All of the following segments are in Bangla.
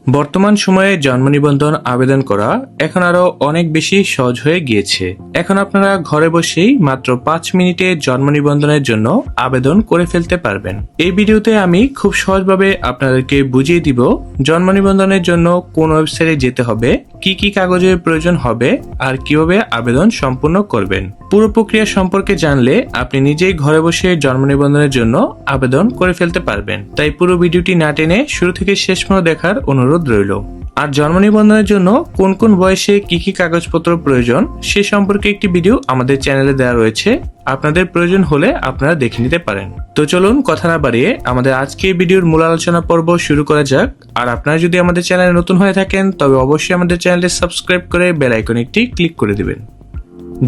বর্তমান সময়ে জন্ম নিবন্ধন আবেদন করা এখন আরো অনেক বেশি সহজ হয়ে গিয়েছে। এখন আপনারা ঘরে বসেই মাত্র 5 মিনিটে জন্ম নিবন্ধনের জন্য আবেদন করে ফেলতে পারবেন। এই ভিডিওতে আমি খুব সহজভাবে আপনাদেরকে বুঝিয়ে দিব জন্ম নিবন্ধনের জন্য কোন ওয়েবসাইটে যেতে হবে, কি কি কাগজের প্রয়োজন হবে আর কিভাবে আবেদন সম্পূর্ণ করবেন। পুরো প্রক্রিয়া সম্পর্কে জানলে আপনি নিজেই ঘরে বসে জন্ম নিবন্ধনের জন্য আবেদন করে ফেলতে পারবেন। তাই পুরো ভিডিওটি না টেনে শুরু থেকে শেষ পর্যন্ত দেখার অনুরোধ রইল। আর জন্ম নিবন্ধনের জন্য কোন কোন বয়সে কি কি কাগজপত্র প্রয়োজন সে সম্পর্কে একটি ভিডিও আমাদের চ্যানেলে দেওয়া রয়েছে, আপনাদের প্রয়োজন হলে আপনারা দেখে নিতে পারেন। তো চলুন কথা না বাড়িয়ে আমাদের আজকে ভিডিওর মূল আলোচনা পর্ব শুরু করা যাক। আর আপনারা যদি আমাদের চ্যানেলে নতুন হয়ে থাকেন তবে অবশ্যই আমাদের চ্যানেলটি সাবস্ক্রাইব করে বেল আইকনটি ক্লিক করে দিবেন।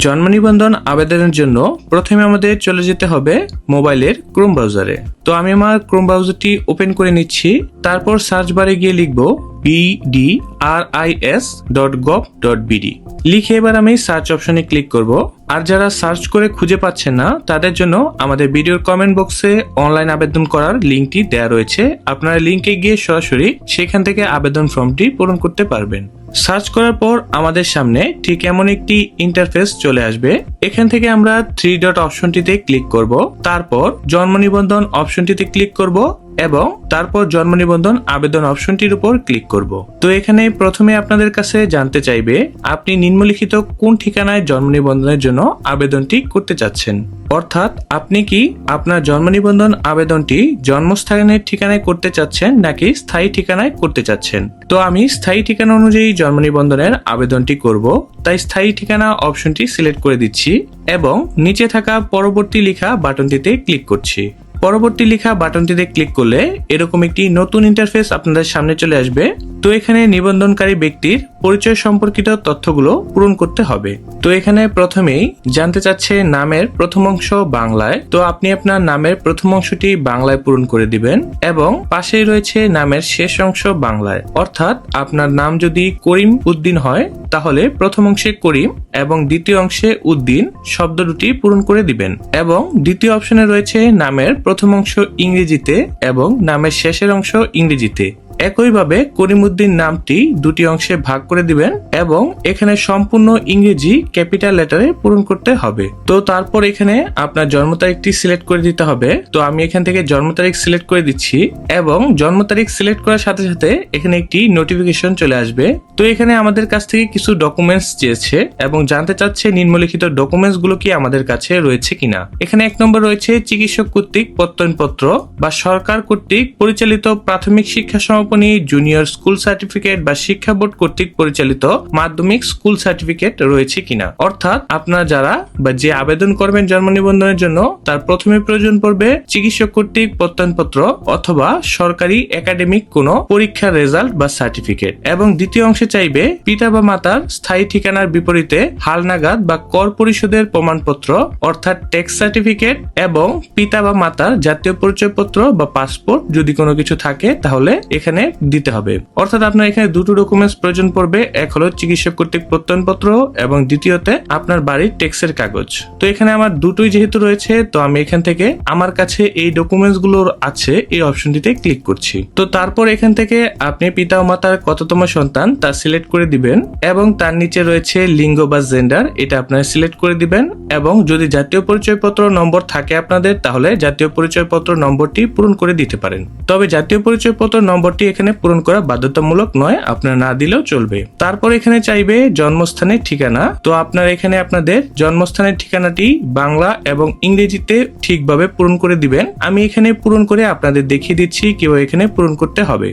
জন্ম নিবন্ধন আবেদনের জন্য প্রথমে আমাদের চলে যেতে হবে মোবাইলের ক্রোম ব্রাউজারে। তো আমি আমার ক্রোম ব্রাউজারটি ওপেন করে নিচ্ছি, তারপর সার্চ বারে গিয়ে লিখব bdris.gov.bd লিখে এবার আমি সার্চ অপশনে ক্লিক করব। আর যারা সার্চ করে খুঁজে পাচ্ছেন না তাদের জন্য আমাদের ভিডিওর কমেন্ট বক্সে অনলাইন আবেদন করার লিঙ্কটি দেওয়া রয়েছে, আপনারা লিঙ্কে গিয়ে সরাসরি সেখান থেকে আবেদন ফর্মটি পূরণ করতে পারবেন। সার্চ করার পর আমাদের সামনে ঠিক এমন একটি ইন্টারফেস চলে আসবে। এখান থেকে আমরা 3 ডট অপশনটিতে ক্লিক করব, তারপর জন্ম নিবন্ধন অপশনটিতে ক্লিক করব এবং তারপর জন্ম নিবন্ধন আবেদন অপশনটির উপর ক্লিক করব। তো এখানে প্রথমে আপনাদের কাছে জানতে চাইবে আপনি নিম্নলিখিত কোন ঠিকানায় জন্ম নিবন্ধনের জন্য আবেদনটি করতে চাচ্ছেন, অর্থাৎ আপনি কি আপনার জন্ম নিবন্ধন আবেদনটি জন্মস্থানের ঠিকানায় করতে চাচ্ছেন নাকি স্থায়ী ঠিকানায় করতে চাচ্ছেন। তো আমি স্থায়ী ঠিকানা অনুযায়ী জন্ম নিবন্ধনের আবেদনটি করব, তাই স্থায়ী ঠিকানা অপশনটি সিলেক্ট করে দিচ্ছি এবং নিচে থাকা পরবর্তী লেখা বাটনটিতে ক্লিক করছি। পরবর্তী লেখা বাটনটিতে ক্লিক করলে এরকম একটি নতুন ইন্টারফেস আপনাদের সামনে চলে আসবে। তো এখানে নিবন্ধনকারী ব্যক্তির পরিচয় সম্পর্কিত তথ্যগুলো পূরণ করতে হবে। তো এখানে প্রথমেই জানতে চাচ্ছে নামের প্রথম অংশ বাংলায়, তো আপনি আপনার নামের প্রথম অংশটি বাংলায় পূরণ করে দিবেন এবং পাশেই রয়েছে নামের শেষ অংশ বাংলায়, অর্থাৎ আপনার নাম যদি করিম উদ্দিন হয় তাহলে প্রথম অংশে করিম এবং দ্বিতীয় অংশে উদ্দিন শব্দ দুটি পূরণ করে দিবেন। এবং দ্বিতীয় অপশনে রয়েছে নামের প্রথম অংশ ইংরেজিতে এবং নামের শেষের অংশ ইংরেজিতে। একইভাবে করিমউদ্দিন নামটি দুটি অংশে ভাগ করে দিবেন এবং এখানে সম্পূর্ণ ইংরেজি ক্যাপিটাল লেটারে পূরণ করতে হবে। তো তারপর এখানে আপনার জন্ম তারিখটি সিলেক্ট করে দিতে হবে। তো আমি এখান থেকে জন্ম তারিখ সিলেক্ট করে দিচ্ছি এবং জন্ম তারিখ সিলেক্ট করার সাথে সাথে এখানে একটি নোটিফিকেশন চলে আসবে। তো এখানে আমাদের কাছ থেকে কিছু ডকুমেন্টস চেয়েছে এবং জানতে চাচ্ছে নিম্নলিখিত ডকুমেন্টস গুলো কি আমাদের কাছে রয়েছে কিনা। এখানে 1 নম্বর রয়েছে চিকিৎসক কর্তৃক প্রত্যয়নপত্র বা সরকার কর্তৃক পরিচালিত প্রাথমিক শিক্ষা সমাপনী জুনিয়র স্কুল সার্টিফিকেট বা শিক্ষা বোর্ড কর্তৃক পরিচালিত মাধ্যমিক স্কুল সার্টিফিকেট রয়েছে কিনা, অর্থাৎ আপনারা যারা বা যে আবেদন করবেন জন্ম নিবন্ধনের জন্য তার প্রথমে প্রয়োজন পড়বে চিকিৎসক কর্তৃক প্রত্যয়নপত্র অথবা সরকারি একাডেমিক কোনো পরীক্ষার রেজাল্ট বা সার্টিফিকেট। এবং দ্বিতীয় অংশে চাইবে পিতা বা মাতার স্থায়ী ঠিকানার বিপরীতে হালনাগাদ বা কর পরিশোধের প্রমাণপত্র অর্থাৎ ট্যাক্স সার্টিফিকেট এবং পিতা বা মাতার জাতীয় পরিচয়পত্র বা পাসপোর্ট যদি কোনো কিছু থাকে তাহলে এখানে দিতে হবে। অর্থাৎ আপনার এখানে দুটো ডকুমেন্টস প্রয়োজন পড়বে, এক হলো চিকিৎসক কর্তৃক প্রত্যয়নপত্র এবং দ্বিতীয়তে আপনার বাড়ির ট্যাক্সের কাগজ। তো এখানে আমার দুটোই যেহেতু রয়েছে তো আমি এখান থেকে আমার কাছে এই ডকুমেন্টস গুলো আছে এই অপশনটিতে ক্লিক করছি। তো তারপর এখান থেকে আপনি পিতা ও মাতার কততম সন্তান তা সিলেক্ট করে দিবেন এবং তার নিচে রয়েছে লিঙ্গ বা জেন্ডার, এটা আপনারা সিলেক্ট করে দিবেন এবং যদি জাতীয় পরিচয়পত্র নম্বর থাকে আপনাদের তাহলে জাতীয় পরিচয়পত্র নম্বরটি পূরণ করে দিতে পারেন। তবে জাতীয় পরিচয়পত্র নম্বরটি এখানে পূরণ করা বাধ্যতামূলক নয়, আপনারা না দিলেও চলবে। তারপর এখানে চাইবে জন্মস্থানের ঠিকানা। তো আপনারা এখানে আপনাদের জন্মস্থানের ঠিকানাটি বাংলা এবং ইংরেজিতে ঠিকভাবে পূরণ করে দিবেন। আমি এখানে পূরণ করে আপনাদের দেখিয়ে দিচ্ছি কিভাবে এখানে পূরণ করতে হবে।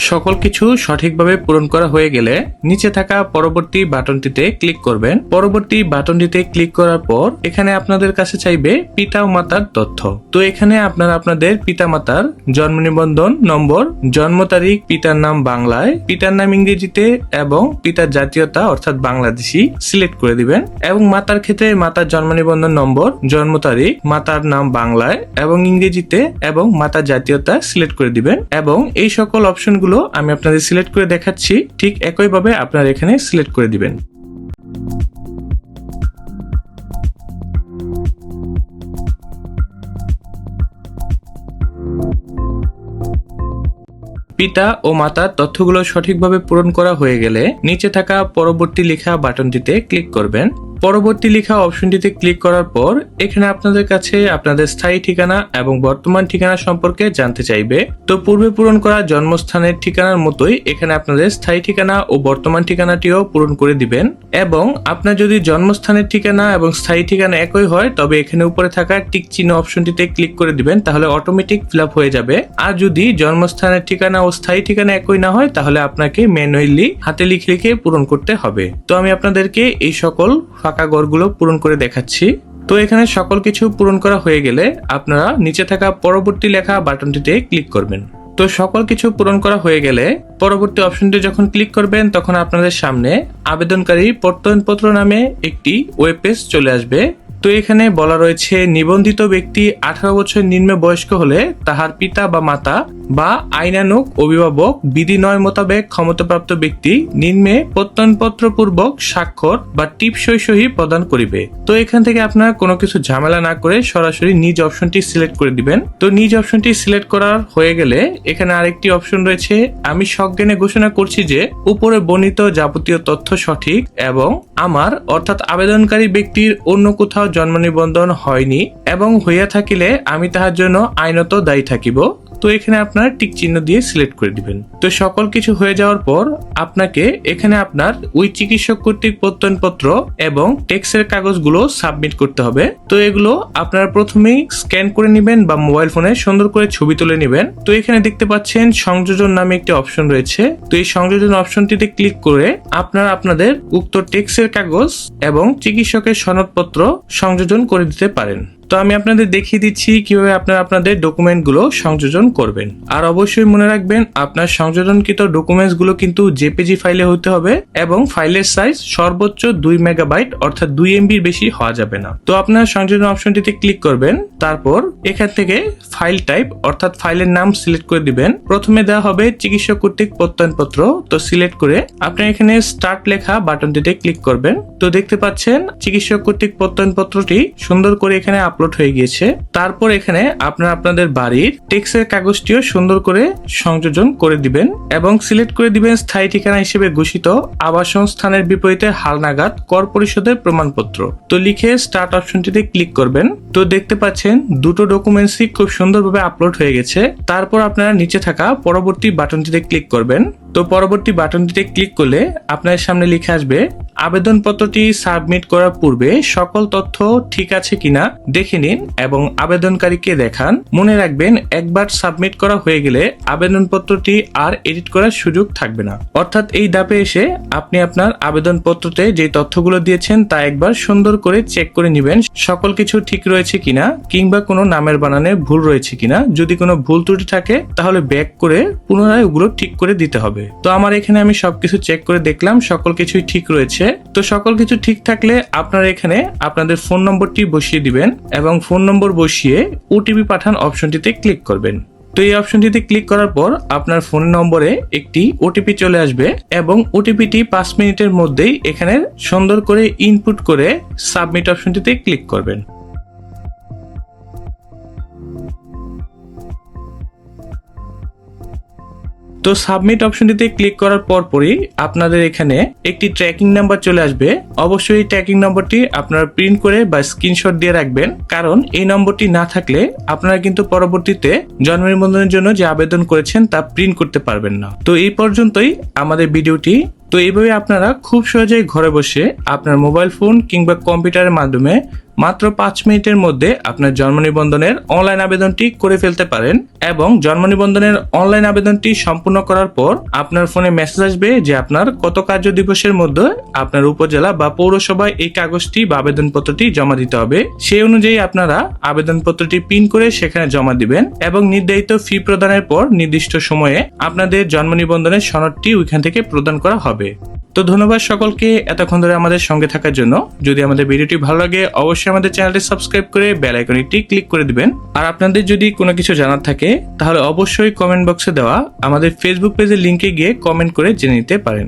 সকল কিছু সঠিকভাবে পূরণ করা হয়ে গেলে নিচে থাকা পরবর্তী বাটনটিতে ক্লিক করবেন। পরবর্তী বাটনটিতে ক্লিক করার পর এখানে আপনাদের কাছে চাইবে পিতা ও মাতার তথ্য। তো এখানে আপনারা আপনাদের পিতা মাতার জন্ম নিবন্ধন নম্বর, জন্ম তারিখ, পিতার নাম বাংলায়, পিতার নাম ইংরেজিতে এবং পিতার জাতীয়তা অর্থাৎ বাংলাদেশি সিলেক্ট করে দিবেন। এবং মাতার ক্ষেত্রে মাতার জন্ম নিবন্ধন নম্বর, জন্ম তারিখ, মাতার নাম বাংলায় এবং ইংরেজিতে এবং মাতার জাতীয়তা সিলেক্ট করে দিবেন। এবং এই সকল অপশনগুলো আমি আপনাদের সিলেক্ট করে দেখাচ্ছি, ঠিক একইভাবে আপনারা এখানে সিলেক্ট করে দিবেন। পিতা ও মাতার তথ্যগুলো সঠিকভাবে পূরণ করা হয়ে গেলে নিচে থাকা পরবর্তী লেখা বাটনটিতে ক্লিক করবেন। পরবর্তী লেখা অপশনটিতে ক্লিক করার পর এখানে আপনাদের কাছে আপনাদের স্থায়ী ঠিকানা এবং বর্তমান ঠিকানা সম্পর্কে জানতে চাইবে। তো পূর্বে পূরণ করা জন্মস্থানের ঠিকানার মতোই এখানে আপনাদের স্থায়ী ঠিকানা ও বর্তমান ঠিকানাটিও পূরণ করে দিবেন। এবং আপনার যদি জন্মস্থানের ঠিকানা এবং স্থায়ী ঠিকানা একই হয় তবে এখানে উপরে থাকা টিক চিহ্ন অপশনটিতে ক্লিক করে দিবেন, তাহলে অটোমেটিক ফিল আপ হয়ে যাবে। আর যদি জন্মস্থানের ঠিকানা ও স্থায়ী ঠিকানা একই না হয় তাহলে আপনাকে ম্যানুয়ালি হাতে লিখে লিখে পূরণ করতে হবে। তো আমি আপনাদেরকে এই সকল ফাঁকা ঘরগুলো পূরণ করে দেখাচ্ছি। তো এখানে সকল কিছু পূরণ করা হয়ে গেলে আপনারা নিচে থাকা পরবর্তী লেখা বাটনটিতে ক্লিক করবেন। তো সকল কিছু পূরণ করা হয়ে গেলে পরবর্তী অপশনটি যখন ক্লিক করবেন তখন আপনাদের সামনে আবেদনকারী প্রত্যয়নপত্র নামে একটি ওয়েব পেজ চলে আসবে। তো এখানে বলা রয়েছে নিবন্ধিত ব্যক্তি 18 বছর নিম্ন বয়স্ক হলে তাহার পিতা বা মাতা বা আইনানুগ অভিভাবক বিধি 9 মোতাবেক ক্ষমতাপ্রাপ্ত ব্যক্তি নিম্নে প্রত্যয়নপত্র পূর্বক স্বাক্ষর বা টিপসই সহি প্রদান করিবে। তো এখান থেকে আপনারা কোনো কিছু ঝামেলা না করে সরাসরি নিজ অপশনটি সিলেক্ট করে দিবেন। তো নিজ অপশনটি সিলেক্ট করার হয়ে গেলে এখানে আরেকটি অপশন রয়েছে, আমি সজ্ঞানে ঘোষণা করছি যে উপরে বর্ণিত যাবতীয় তথ্য সঠিক এবং আমার অর্থাৎ আবেদনকারী ব্যক্তির অন্য কোথাও জন্ম নিবন্ধন হয়নি এবং হইয়া থাকিলে আমি তাহার জন্য আইনত দায়ী থাকিব। তো এখানে আপনার টিক চিহ্ন দিয়ে সিলেক্ট করে দিবেন। তো সকল কিছু হয়ে যাওয়ার পর আপনাকে এখানে আপনার ওই চিকিৎসক কর্তৃক প্রত্যয়নপত্র এবং ট্যাক্সের কাগজগুলো সাবমিট করতে হবে। তো এগুলো আপনারা প্রথমেই স্ক্যান করে নেবেন বা মোবাইল ফোনে সুন্দর করে ছবি তুলে নেবেন। তো এখানে দেখতে পাচ্ছেন সংযোজন নামে একটি অপশন রয়েছে। তো এই সংযোজন অপশনটিতে ক্লিক করে আপনারা আপনাদের উক্ত ট্যাক্সের কাগজ এবং চিকিৎসকের সনদপত্র সংযোজন করে দিতে পারেন। তো আমি আপনাদের দেখিয়ে দিচ্ছি কিভাবে আপনারা আপনাদের ডকুমেন্টগুলো সংযোজন করবেন। আর অবশ্যই মনে রাখবেন আপনার সংযোজনকৃত ডকুমেন্টসগুলো কিন্তু জেপিজি ফাইলে হতে হবে এবং ফাইলের সাইজ সর্বোচ্চ 2 মেগাবাইট অর্থাৎ 2 এমবির বেশি হওয়া যাবে না। তো আপনার সংযোজন অপশনটিতে ক্লিক করবেন, তারপর এখান থেকে ফাইল টাইপ অর্থাৎ ফাইলের নাম সিলেক্ট করে দিবেন। প্রথমে দেওয়া হবে চিকিৎসক কর্তৃক প্রত্যয়নপত্র। তো সিলেক্ট করে আপনার এখানে স্টার্ট লেখা বাটনটিতে ক্লিক করবেন। তো দেখতে পাচ্ছেন চিকিৎসক কর্তৃক প্রত্যয়নপত্রটি সুন্দর করে এখানে আপলোড হয়ে গিয়েছে। তারপর এখানে আপনারা আপনাদের বাড়ির ট্যাক্সের কাগজটিও সুন্দর করে সংযোজন করে দিবেন এবং সিলেক্ট করে দিবেন স্থায়ী ঠিকানা হিসেবে ঘোষিত আবাসন স্থানের বিপরীতে হালনাগাদ কর পরিশোধের প্রমাণপত্র। তো লিখে স্টার্ট অপশনটিতে ক্লিক করবেন। তো দেখতে পাচ্ছেন দুটো ডকুমেন্টসই খুব সুন্দরভাবে আপলোড হয়ে গেছে। তারপর আপনারা নিচে থাকা পরবর্তী বাটনটিতে ক্লিক করবেন। তো পরবর্তী বাটনটিতে ক্লিক করলে আপনার সামনে লিখে আসবে আবেদনপত্রটি সাবমিট করার পূর্বে সকল তথ্য ঠিক আছে কিনা দেখে নিন এবং আবেদনকারীকে দেখান। মনে রাখবেন একবার সাবমিট করা হয়ে গেলে আবেদনপত্রটি আর এডিট করার সুযোগ থাকবে না। অর্থাৎ এই ধাপে এসে আপনি আপনার আবেদনপত্রতে যে তথ্যগুলো দিয়েছেন তা একবার সুন্দর করে চেক করে নেবেন সকল কিছু ঠিক রয়েছে কিনা কিংবা কোনো নামের বানানে ভুল রয়েছে কিনা। যদি কোনো ভুল ত্রুটি থাকে তাহলে ব্যাক করে পুনরায় ওগুলো ঠিক করে দিতে হবে। তো আমার এখানে আমি সবকিছু চেক করে দেখলাম সকল কিছুই ঠিক রয়েছে। তো সকল কিছু ঠিক থাকলে আপনারা এখানে আপনাদের ফোন নম্বরটি বসিয়ে দিবেন এবং ফোন নম্বর বসিয়ে ওটিপি পাঠান অপশনটিতে ক্লিক করবেন। তো এই অপশনটিতে ক্লিক করার পর আপনার ফোন নম্বরে একটি ওটিপি চলে আসবে এবং ওটিপিটি 5 মিনিটের মধ্যেই এখানে সুন্দর করে ইনপুট করে সাবমিট অপশনটিতে ক্লিক করবেন। তো সাবমিট অপশনটিতে ক্লিক করার পরই আপনাদের এখানে একটি ট্র্যাকিং নাম্বার চলে আসবে। অবশ্যই এই ট্র্যাকিং নম্বরটি আপনারা প্রিন্ট করে বা স্ক্রিনশট দিয়ে রাখবেন, কারণ এই নম্বরটি না থাকলে আপনারা কিন্তু পরবর্তীতে জন্ম নিবন্ধনের জন্য যে আবেদন করেছেন তা প্রিন্ট করতে পারবেন না। তো এই পর্যন্তই আমাদের ভিডিওটি। তো এইভাবে আপনারা খুব সহজেই ঘরে বসে আপনার মোবাইল ফোন কিংবা কম্পিউটারের মাধ্যমে মাত্র 5 মিনিটের মধ্যে আপনার জন্ম নিবন্ধনের অনলাইন আবেদনটি করে ফেলতে পারেন এবং জন্ম নিবন্ধনের অনলাইন আবেদনটি সম্পূর্ণ করার পর আপনার ফোনে মেসেজ আসবে যে আপনার কত কার্য দিবসের মধ্যে আপনার উপজেলা বা পৌরসভায় এই কাগজটি বা আবেদনপত্রটি জমা দিতে হবে। সেই অনুযায়ী আপনারা আবেদনপত্রটি প্রিন্ট করে সেখানে জমা দিবেন এবং নির্ধারিত ফি প্রদানের পর নির্দিষ্ট সময়ে আপনাদের জন্ম নিবন্ধনের সনদটি ওইখান থেকে প্রদান করা হবে। তো ধন্যবাদ সকলকে এতক্ষণ ধরে আমাদের সঙ্গে থাকার জন্য। যদি আমাদের ভিডিওটি ভালো লাগে অবশ্যই আমাদের চ্যানেলটি সাবস্ক্রাইব করে বেল আইকনটি ক্লিক করে দিবেন। আর আপনাদের যদি কোনো কিছু জানার থাকে তাহলে অবশ্যই কমেন্ট বক্সে দেওয়া আমাদের ফেসবুক পেজের লিংকে গিয়ে কমেন্ট করে জেনে নিতে পারেন।